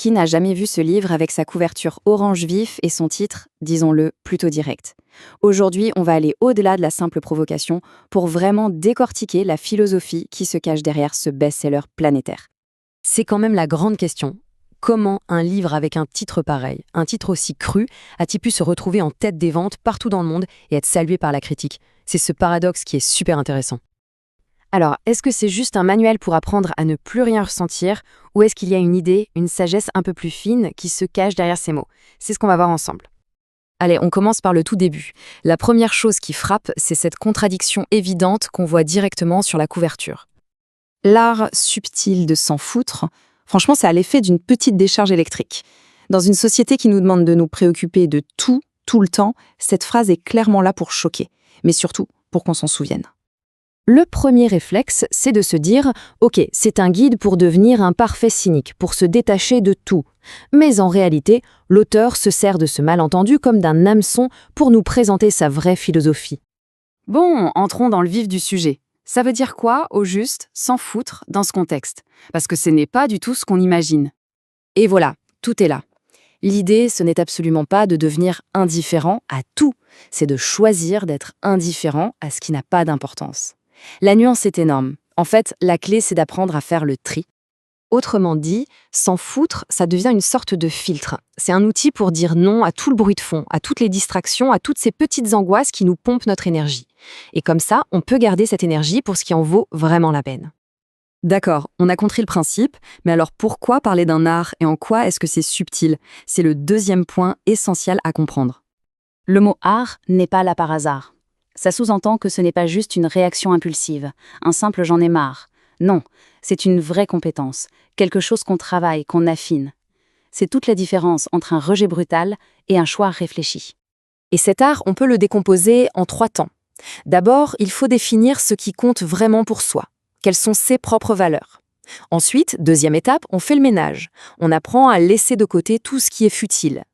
Qui n'a jamais vu ce livre avec sa couverture orange vif et son titre, disons-le, plutôt direct? Aujourd'hui, on va aller au-delà de la simple provocation pour vraiment décortiquer la philosophie qui se cache derrière ce best-seller planétaire. C'est quand même la grande question. Comment un livre avec un titre pareil, un titre aussi cru, a-t-il pu se retrouver en tête des ventes partout dans le monde et être salué par la critique? C'est ce paradoxe qui est super intéressant. Alors, est-ce que c'est juste un manuel pour apprendre à ne plus rien ressentir, ou est-ce qu'il y a une idée, une sagesse un peu plus fine qui se cache derrière ces mots? C'est ce qu'on va voir ensemble. Allez, on commence par le tout début. La première chose qui frappe, c'est cette contradiction évidente qu'on voit directement sur la couverture. L'art subtil de s'en foutre, franchement, ça a l'effet d'une petite décharge électrique. Dans une société qui nous demande de nous préoccuper de tout le temps, cette phrase est clairement là pour choquer, mais surtout pour qu'on s'en souvienne. Le premier réflexe, c'est de se dire « Ok, c'est un guide pour devenir un parfait cynique, pour se détacher de tout. » Mais en réalité, l'auteur se sert de ce malentendu comme d'un hameçon pour nous présenter sa vraie philosophie. Bon, entrons dans le vif du sujet. Ça veut dire quoi, au juste, s'en foutre dans ce contexte? Parce que ce n'est pas du tout ce qu'on imagine. Et voilà, tout est là. L'idée, ce n'est absolument pas de devenir indifférent à tout, c'est de choisir d'être indifférent à ce qui n'a pas d'importance. La nuance est énorme. En fait, la clé, c'est d'apprendre à faire le tri. Autrement dit, s'en foutre, ça devient une sorte de filtre. C'est un outil pour dire non à tout le bruit de fond, à toutes les distractions, à toutes ces petites angoisses qui nous pompent notre énergie. Et comme ça, on peut garder cette énergie pour ce qui en vaut vraiment la peine. D'accord, on a compris le principe, mais alors pourquoi parler d'un art et en quoi est-ce que c'est subtil? C'est le deuxième point essentiel à comprendre. Le mot art n'est pas là par hasard. Ça sous-entend que ce n'est pas juste une réaction impulsive, un simple j'en ai marre. Non, c'est une vraie compétence, quelque chose qu'on travaille, qu'on affine. C'est toute la différence entre un rejet brutal et un choix réfléchi. Et cet art, on peut le décomposer en 3 temps. D'abord, il faut définir ce qui compte vraiment pour soi. Quelles sont ses propres valeurs? Ensuite, deuxième étape, on fait le ménage. On apprend à laisser de côté tout ce qui est futile.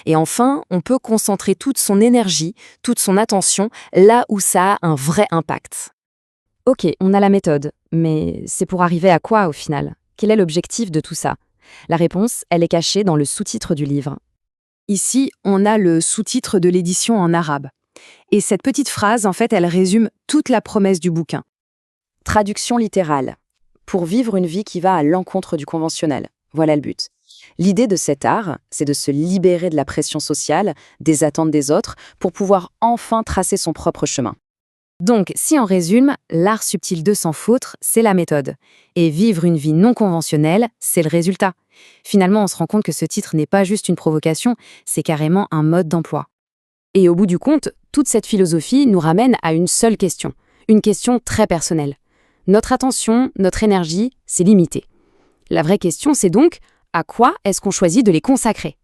Et enfin, on peut concentrer toute son énergie, toute son attention, là où ça a un vrai impact. Ok, on a la méthode, mais c'est pour arriver à quoi au final? Quel est l'objectif de tout ça? La réponse, elle est cachée dans le sous-titre du livre. Ici, on a le sous-titre de l'édition en arabe. Et cette petite phrase, en fait, elle résume toute la promesse du bouquin. Traduction littérale. Pour vivre une vie qui va à l'encontre du conventionnel. Voilà le but. L'idée de cet art, c'est de se libérer de la pression sociale, des attentes des autres, pour pouvoir enfin tracer son propre chemin. Donc, si on résume, l'art subtil de s'en foutre, c'est la méthode. Et vivre une vie non conventionnelle, c'est le résultat. Finalement, on se rend compte que ce titre n'est pas juste une provocation, c'est carrément un mode d'emploi. Et au bout du compte, toute cette philosophie nous ramène à une seule question. Une question très personnelle. Notre attention, notre énergie, c'est limité. La vraie question, c'est donc, à quoi est-ce qu'on choisit de les consacrer?